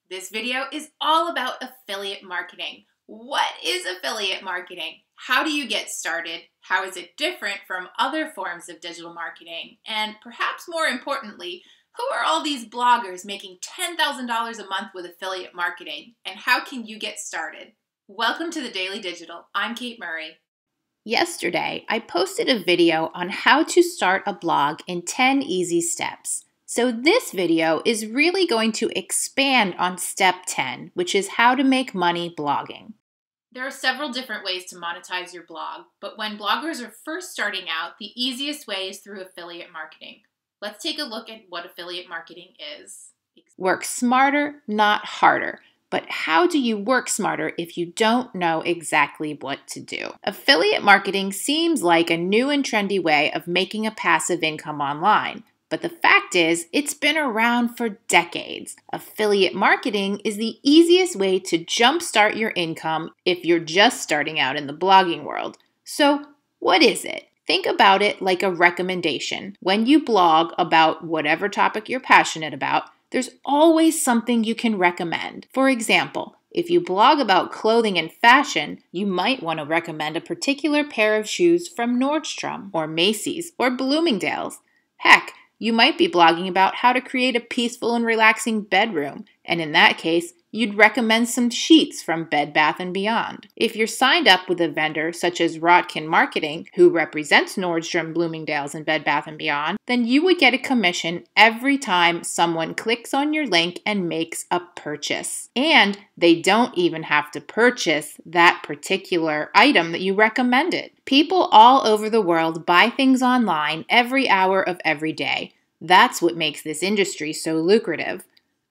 This video is all about affiliate marketing. What is affiliate marketing? How do you get started? How is it different from other forms of digital marketing? And perhaps more importantly, who are all these bloggers making $10,000 a month with affiliate marketing? And how can you get started? Welcome to the Daily Digital. I'm Kate Murray. Yesterday, I posted a video on how to start a blog in 10 easy steps. So this video is really going to expand on step 10, which is how to make money blogging. There are several different ways to monetize your blog, but when bloggers are first starting out, the easiest way is through affiliate marketing. Let's take a look at what affiliate marketing is. Work smarter, not harder. But how do you work smarter if you don't know exactly what to do? Affiliate marketing seems like a new and trendy way of making a passive income online. But the fact is, it's been around for decades. Affiliate marketing is the easiest way to jumpstart your income if you're just starting out in the blogging world. So, what is it? Think about it like a recommendation. When you blog about whatever topic you're passionate about, there's always something you can recommend. For example, if you blog about clothing and fashion, you might want to recommend a particular pair of shoes from Nordstrom or Macy's or Bloomingdale's. Heck, you might be blogging about how to create a peaceful and relaxing bedroom, and in that case, you'd recommend some sheets from Bed Bath & Beyond. If you're signed up with a vendor such as Rotkin Marketing, who represents Nordstrom, Bloomingdale's, and Bed Bath & Beyond, then you would get a commission every time someone clicks on your link and makes a purchase. And they don't even have to purchase that particular item that you recommended. People all over the world buy things online every hour of every day. That's what makes this industry so lucrative.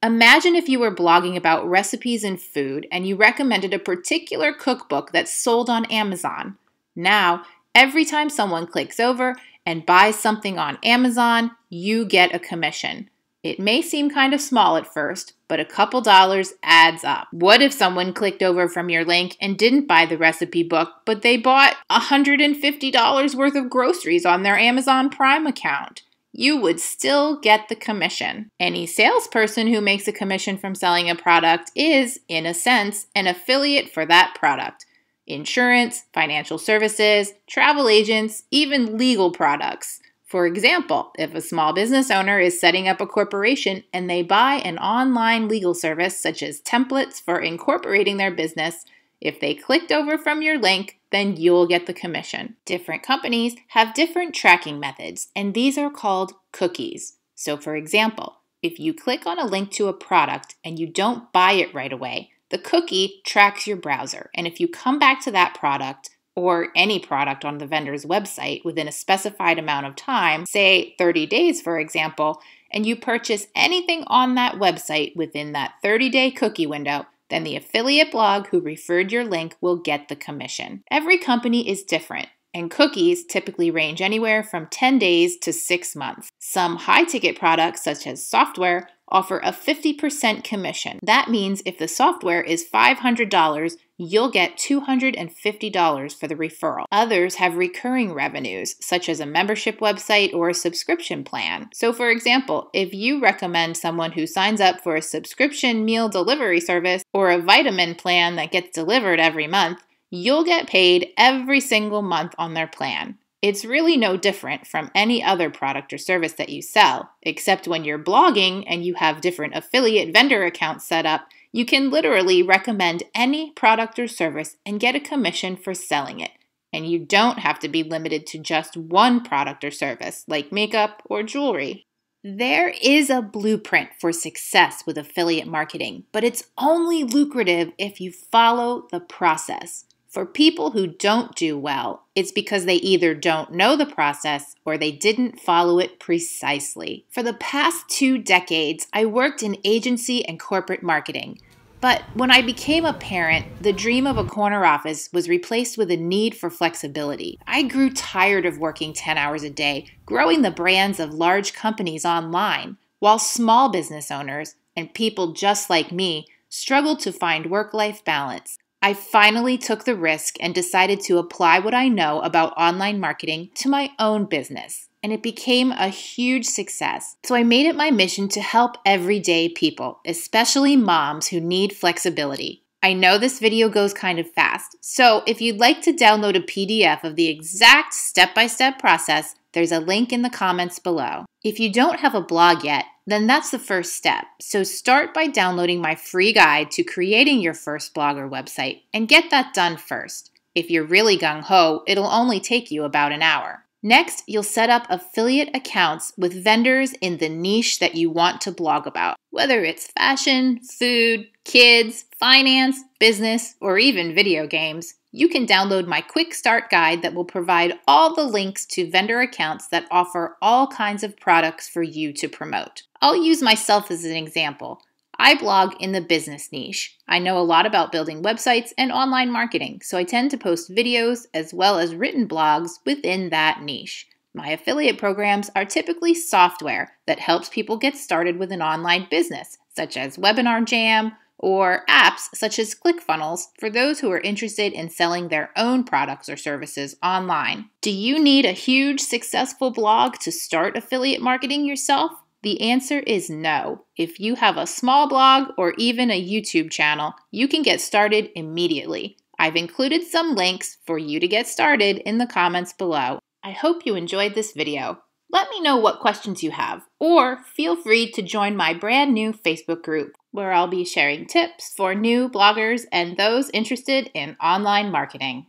Imagine if you were blogging about recipes and food and you recommended a particular cookbook that's sold on Amazon. Now, every time someone clicks over and buys something on Amazon, you get a commission. It may seem kind of small at first, but a couple dollars adds up. What if someone clicked over from your link and didn't buy the recipe book, but they bought $150 worth of groceries on their Amazon Prime account? You would still get the commission. Any salesperson who makes a commission from selling a product is, in a sense, an affiliate for that product. Insurance, financial services, travel agents, even legal products. For example, if a small business owner is setting up a corporation and they buy an online legal service such as templates for incorporating their business, if they clicked over from your link, then you'll get the commission. Different companies have different tracking methods, and these are called cookies. So for example, if you click on a link to a product and you don't buy it right away, the cookie tracks your browser. And if you come back to that product or any product on the vendor's website within a specified amount of time, say 30 days for example, and you purchase anything on that website within that 30-day cookie window, then the affiliate blog who referred your link will get the commission. Every company is different, and cookies typically range anywhere from 10 days to 6 months. Some high-ticket products, such as software, offer a 50% commission. That means if the software is $500, you'll get $250 for the referral. Others have recurring revenues, such as a membership website or a subscription plan. So for example, if you recommend someone who signs up for a subscription meal delivery service or a vitamin plan that gets delivered every month, you'll get paid every single month on their plan. It's really no different from any other product or service that you sell, except when you're blogging and you have different affiliate vendor accounts set up, you can literally recommend any product or service and get a commission for selling it. And you don't have to be limited to just one product or service, like makeup or jewelry. There is a blueprint for success with affiliate marketing, but it's only lucrative if you follow the process. For people who don't do well, it's because they either don't know the process or they didn't follow it precisely. For the past 2 decades, I worked in agency and corporate marketing. But when I became a parent, the dream of a corner office was replaced with a need for flexibility. I grew tired of working 10 hours a day, growing the brands of large companies online, while small business owners and people just like me struggled to find work-life balance. I finally took the risk and decided to apply what I know about online marketing to my own business. and it became a huge success. So I made it my mission to help everyday people, especially moms who need flexibility. I know this video goes kind of fast, so if you'd like to download a PDF of the exact step-by-step process, there's a link in the comments below. If you don't have a blog yet, then that's the first step. So start by downloading my free guide to creating your first blog or website and get that done first. If you're really gung-ho, it'll only take you about an hour. Next, you'll set up affiliate accounts with vendors in the niche that you want to blog about. Whether it's fashion, food, kids, finance, business, or even video games, you can download my quick start guide that will provide all the links to vendor accounts that offer all kinds of products for you to promote. I'll use myself as an example. I blog in the business niche. I know a lot about building websites and online marketing, so I tend to post videos as well as written blogs within that niche. My affiliate programs are typically software that helps people get started with an online business, such as Webinar Jam, or apps such as ClickFunnels for those who are interested in selling their own products or services online. Do you need a huge, successful blog to start affiliate marketing yourself? The answer is no. If you have a small blog or even a YouTube channel, you can get started immediately. I've included some links for you to get started in the comments below. I hope you enjoyed this video. Let me know what questions you have, or feel free to join my brand new Facebook group, where I'll be sharing tips for new bloggers and those interested in online marketing.